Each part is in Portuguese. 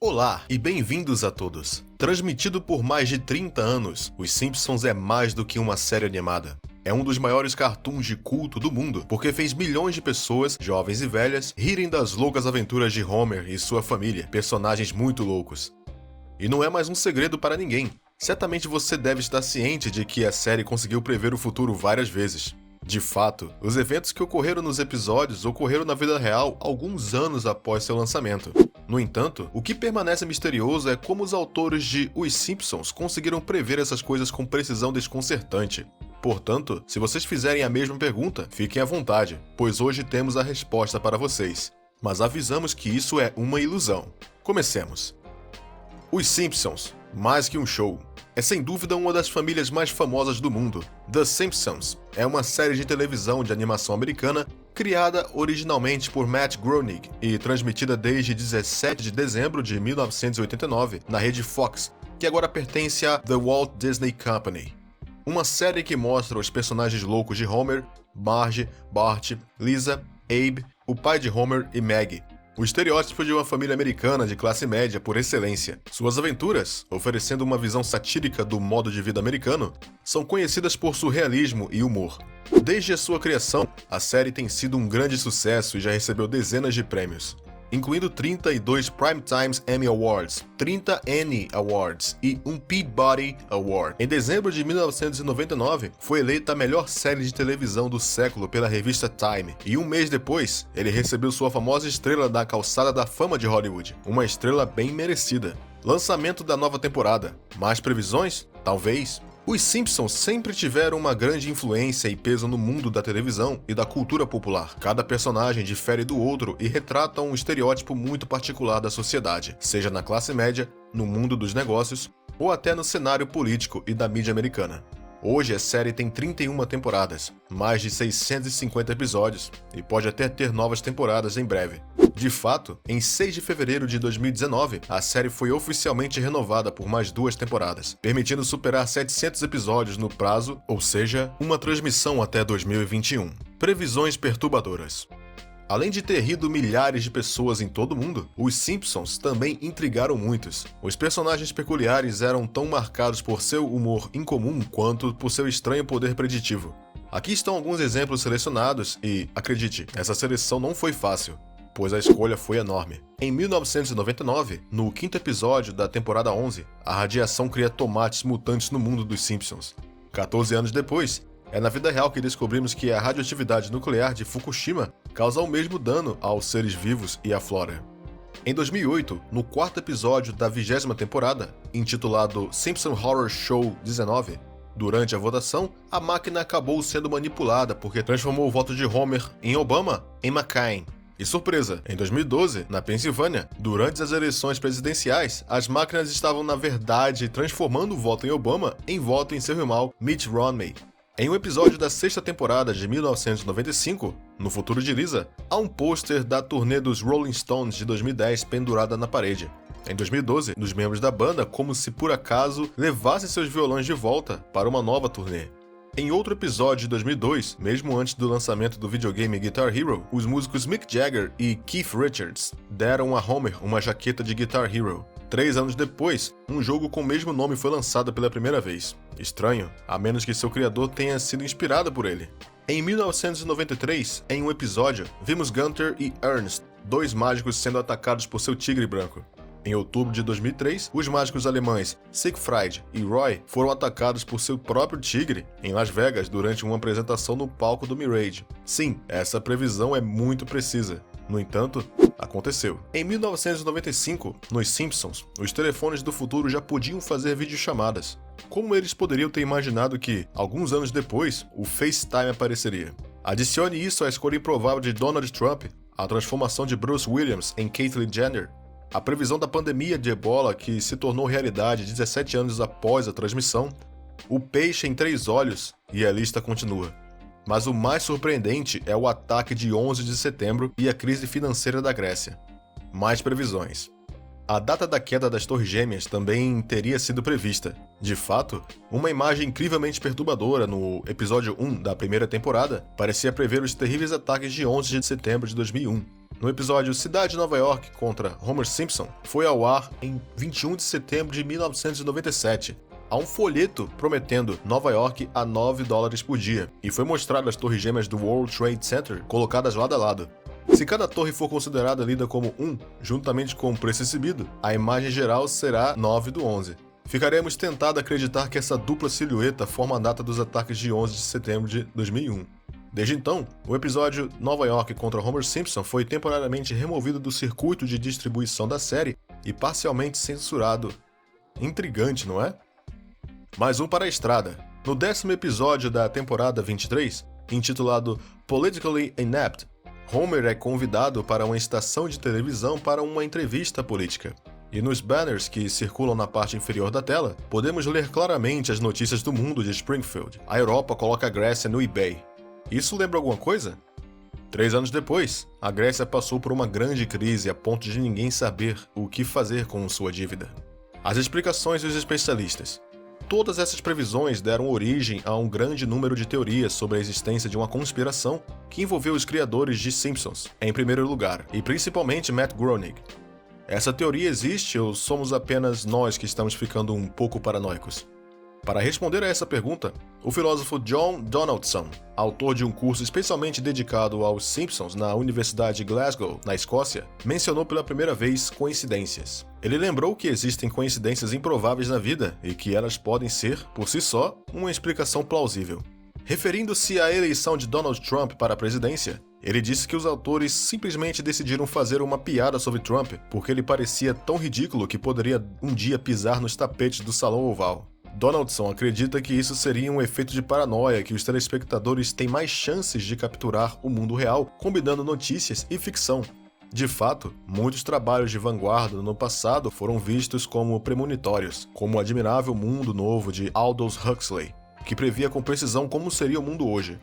Olá e bem-vindos a todos. Transmitido por mais de 30 anos, Os Simpsons é mais do que uma série animada. É um dos maiores cartoons de culto do mundo, porque fez milhões de pessoas, jovens e velhas, rirem das loucas aventuras de Homer e sua família, personagens muito loucos. E não é mais um segredo para ninguém. Certamente você deve estar ciente de que a série conseguiu prever o futuro várias vezes. De fato, os eventos que ocorreram nos episódios ocorreram na vida real alguns anos após seu lançamento. No entanto, o que permanece misterioso é como os autores de Os Simpsons conseguiram prever essas coisas com precisão desconcertante. Portanto, se vocês fizerem a mesma pergunta, fiquem à vontade, pois hoje temos a resposta para vocês. Mas avisamos que isso é uma ilusão. Comecemos. Os Simpsons, mais que um show, é sem dúvida uma das famílias mais famosas do mundo. The Simpsons é uma série de televisão de animação americana criada originalmente por Matt Groening e transmitida desde 17 de dezembro de 1989 na rede Fox, que agora pertence à The Walt Disney Company. Uma série que mostra os personagens loucos de Homer, Marge, Bart, Lisa, Abe, o pai de Homer e Maggie. O estereótipo de uma família americana de classe média por excelência. Suas aventuras, oferecendo uma visão satírica do modo de vida americano, são conhecidas por surrealismo e humor. Desde a sua criação, a série tem sido um grande sucesso e já recebeu dezenas de prêmios, incluindo 32 Primetime Emmy Awards, 30 Annie Awards e um Peabody Award. Em dezembro de 1999, foi eleita a melhor série de televisão do século pela revista Time, e um mês depois, ele recebeu sua famosa estrela da calçada da fama de Hollywood, uma estrela bem merecida. Lançamento da nova temporada. Mais previsões? Talvez. Os Simpsons sempre tiveram uma grande influência e peso no mundo da televisão e da cultura popular. Cada personagem difere do outro e retrata um estereótipo muito particular da sociedade, seja na classe média, no mundo dos negócios ou até no cenário político e da mídia americana. Hoje a série tem 31 temporadas, mais de 650 episódios e pode até ter novas temporadas em breve. De fato, em 6 de fevereiro de 2019, a série foi oficialmente renovada por mais 2 temporadas, permitindo superar 700 episódios no prazo, ou seja, uma transmissão até 2021. Previsões perturbadoras. Além de ter rido milhares de pessoas em todo o mundo, os Simpsons também intrigaram muitos. Os personagens peculiares eram tão marcados por seu humor incomum quanto por seu estranho poder preditivo. Aqui estão alguns exemplos selecionados e, acredite, essa seleção não foi fácil, pois a escolha foi enorme. Em 1999, no 5º episódio da temporada 11, a radiação cria tomates mutantes no mundo dos Simpsons. 14 anos depois, é na vida real que descobrimos que a radioatividade nuclear de Fukushima causa o mesmo dano aos seres vivos e à flora. Em 2008, no 4º episódio da 20ª temporada, intitulado Simpson Horror Show 19, durante a votação, a máquina acabou sendo manipulada porque transformou o voto de Homer em Obama em McCain. E surpresa, em 2012, na Pensilvânia, durante as eleições presidenciais, as máquinas estavam na verdade transformando o voto em Obama em voto em seu rival Mitt Romney. Em um episódio da 6ª temporada de 1995, no futuro de Lisa, há um pôster da turnê dos Rolling Stones de 2010 pendurada na parede. Em 2012, os membros da banda, como se por acaso, levassem seus violões de volta para uma nova turnê. Em outro episódio de 2002, mesmo antes do lançamento do videogame Guitar Hero, os músicos Mick Jagger e Keith Richards deram a Homer uma jaqueta de Guitar Hero. 3 anos depois, um jogo com o mesmo nome foi lançado pela primeira vez. Estranho, a menos que seu criador tenha sido inspirado por ele. Em 1993, em um episódio, vimos Gunter e Ernst, 2 mágicos sendo atacados por seu tigre branco. Em outubro de 2003, os mágicos alemães Siegfried e Roy foram atacados por seu próprio tigre em Las Vegas durante uma apresentação no palco do Mirage. Sim, essa previsão é muito precisa. No entanto, aconteceu. Em 1995, nos Simpsons, os telefones do futuro já podiam fazer videochamadas. Como eles poderiam ter imaginado que, alguns anos depois, o FaceTime apareceria? Adicione isso à escolha improvável de Donald Trump, a transformação de Bruce Williams em Caitlyn Jenner, a previsão da pandemia de Ebola que se tornou realidade 17 anos após a transmissão, o peixe em 3 olhos e a lista continua. Mas o mais surpreendente é o ataque de 11 de setembro e a crise financeira da Grécia. Mais previsões. A data da queda das Torres Gêmeas também teria sido prevista. De fato, uma imagem incrivelmente perturbadora no episódio 1 da primeira temporada parecia prever os terríveis ataques de 11 de setembro de 2001. no episódio Cidade de Nova York contra Homer Simpson, foi ao ar em 21 de setembro de 1997. Há um folheto prometendo Nova York a $9 por dia, e foi mostrado as torres gêmeas do World Trade Center colocadas lado a lado. Se cada torre for considerada lida como 1, juntamente com o preço exibido, a imagem geral será 9 do 11. Ficaremos tentados a acreditar que essa dupla silhueta forma a data dos ataques de 11 de setembro de 2001. Desde então, o episódio Nova York contra Homer Simpson foi temporariamente removido do circuito de distribuição da série e parcialmente censurado. Intrigante, não é? Mais um para a estrada. No 10º episódio da temporada 23, intitulado Politically Inept, Homer é convidado para uma estação de televisão para uma entrevista política. E nos banners que circulam na parte inferior da tela, podemos ler claramente as notícias do mundo de Springfield. A Europa coloca a Grécia no eBay. Isso lembra alguma coisa? 3 anos depois, a Grécia passou por uma grande crise a ponto de ninguém saber o que fazer com sua dívida. As explicações dos especialistas. Todas essas previsões deram origem a um grande número de teorias sobre a existência de uma conspiração que envolveu os criadores de Simpsons, em primeiro lugar, e principalmente Matt Groening. Essa teoria existe ou somos apenas nós que estamos ficando um pouco paranoicos? Para responder a essa pergunta, o filósofo John Donaldson, autor de um curso especialmente dedicado aos Simpsons na Universidade de Glasgow, na Escócia, mencionou pela primeira vez coincidências. Ele lembrou que existem coincidências improváveis na vida e que elas podem ser, por si só, uma explicação plausível. Referindo-se à eleição de Donald Trump para a presidência, ele disse que os autores simplesmente decidiram fazer uma piada sobre Trump porque ele parecia tão ridículo que poderia um dia pisar nos tapetes do Salão Oval. Donaldson acredita que isso seria um efeito de paranoia que os telespectadores têm mais chances de capturar o mundo real, combinando notícias e ficção. De fato, muitos trabalhos de vanguarda no passado foram vistos como premonitórios, como o Admirável Mundo Novo de Aldous Huxley, que previa com precisão como seria o mundo hoje.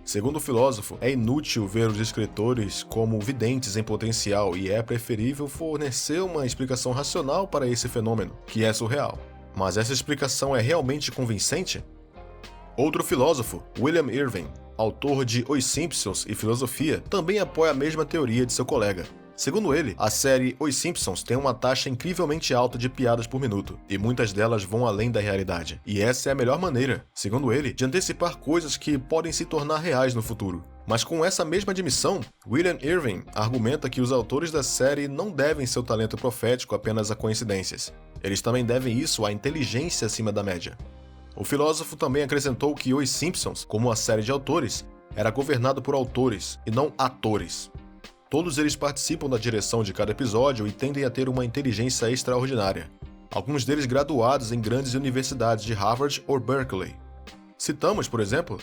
Segundo o filósofo, é inútil ver os escritores como videntes em potencial e é preferível fornecer uma explicação racional para esse fenômeno, que é surreal. Mas essa explicação é realmente convincente? Outro filósofo, William Irving, autor de Os Simpsons e Filosofia, também apoia a mesma teoria de seu colega. Segundo ele, a série Os Simpsons tem uma taxa incrivelmente alta de piadas por minuto, e muitas delas vão além da realidade. E essa é a melhor maneira, segundo ele, de antecipar coisas que podem se tornar reais no futuro. Mas com essa mesma admissão, William Irving argumenta que os autores da série não devem seu talento profético apenas a coincidências. Eles também devem isso à inteligência acima da média. O filósofo também acrescentou que Os Simpsons, como uma série de autores, era governado por autores e não atores. Todos eles participam da direção de cada episódio e tendem a ter uma inteligência extraordinária. Alguns deles graduados em grandes universidades de Harvard ou Berkeley. Citamos, por exemplo,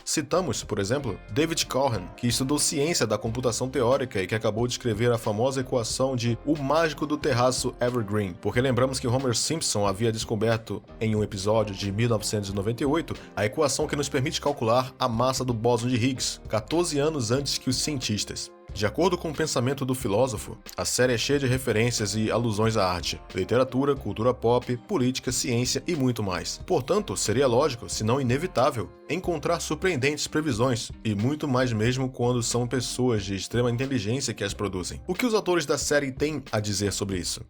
David Cohen, que estudou ciência da computação teórica e que acabou de escrever a famosa equação de O Mágico do Terraço Evergreen, porque lembramos que Homer Simpson havia descoberto, em um episódio de 1998, a equação que nos permite calcular a massa do bóson de Higgs, 14 anos antes que os cientistas. De acordo com o pensamento do filósofo, a série é cheia de referências e alusões à arte, literatura, cultura pop, política, ciência e muito mais. Portanto, seria lógico, se não inevitável, encontrar surpreendentes previsões, e muito mais mesmo quando são pessoas de extrema inteligência que as produzem. O que os autores da série têm a dizer sobre isso?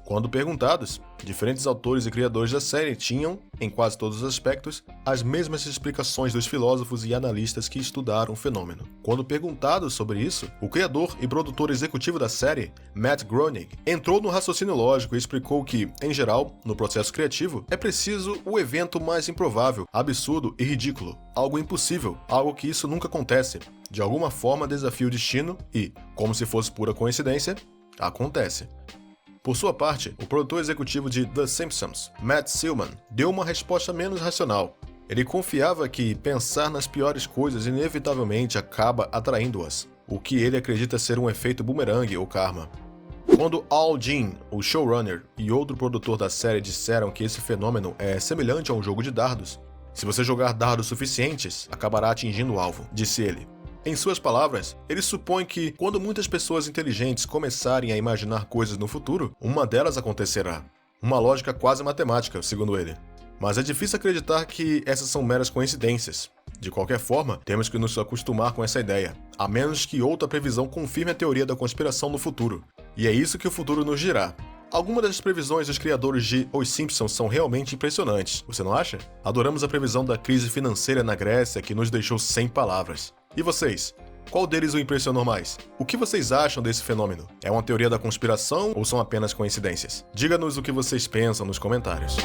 Quando perguntados, diferentes autores e criadores da série tinham, em quase todos os aspectos, as mesmas explicações dos filósofos e analistas que estudaram o fenômeno. Quando perguntado sobre isso, o criador e produtor executivo da série, Matt Groening, entrou no raciocínio lógico e explicou que, em geral, no processo criativo, é preciso o evento mais improvável, absurdo e ridículo, algo impossível, algo que isso nunca acontece, de alguma forma desafia o destino e, como se fosse pura coincidência, acontece. Por sua parte, o produtor executivo de The Simpsons, Matt Stillman, deu uma resposta menos racional. Ele confiava que pensar nas piores coisas inevitavelmente acaba atraindo-as, o que ele acredita ser um efeito boomerang ou karma. Quando Al Jean, o showrunner, e outro produtor da série disseram que esse fenômeno é semelhante a um jogo de dardos, se você jogar dardos suficientes, acabará atingindo o alvo, disse ele. Em suas palavras, ele supõe que, quando muitas pessoas inteligentes começarem a imaginar coisas no futuro, uma delas acontecerá. Uma lógica quase matemática, segundo ele. Mas é difícil acreditar que essas são meras coincidências. De qualquer forma, temos que nos acostumar com essa ideia, a menos que outra previsão confirme a teoria da conspiração no futuro. E é isso que o futuro nos dirá. Algumas das previsões dos criadores de Os Simpsons são realmente impressionantes, você não acha? Adoramos a previsão da crise financeira na Grécia que nos deixou sem palavras. E vocês? Qual deles o impressionou mais? O que vocês acham desse fenômeno? É uma teoria da conspiração ou são apenas coincidências? Diga-nos o que vocês pensam nos comentários.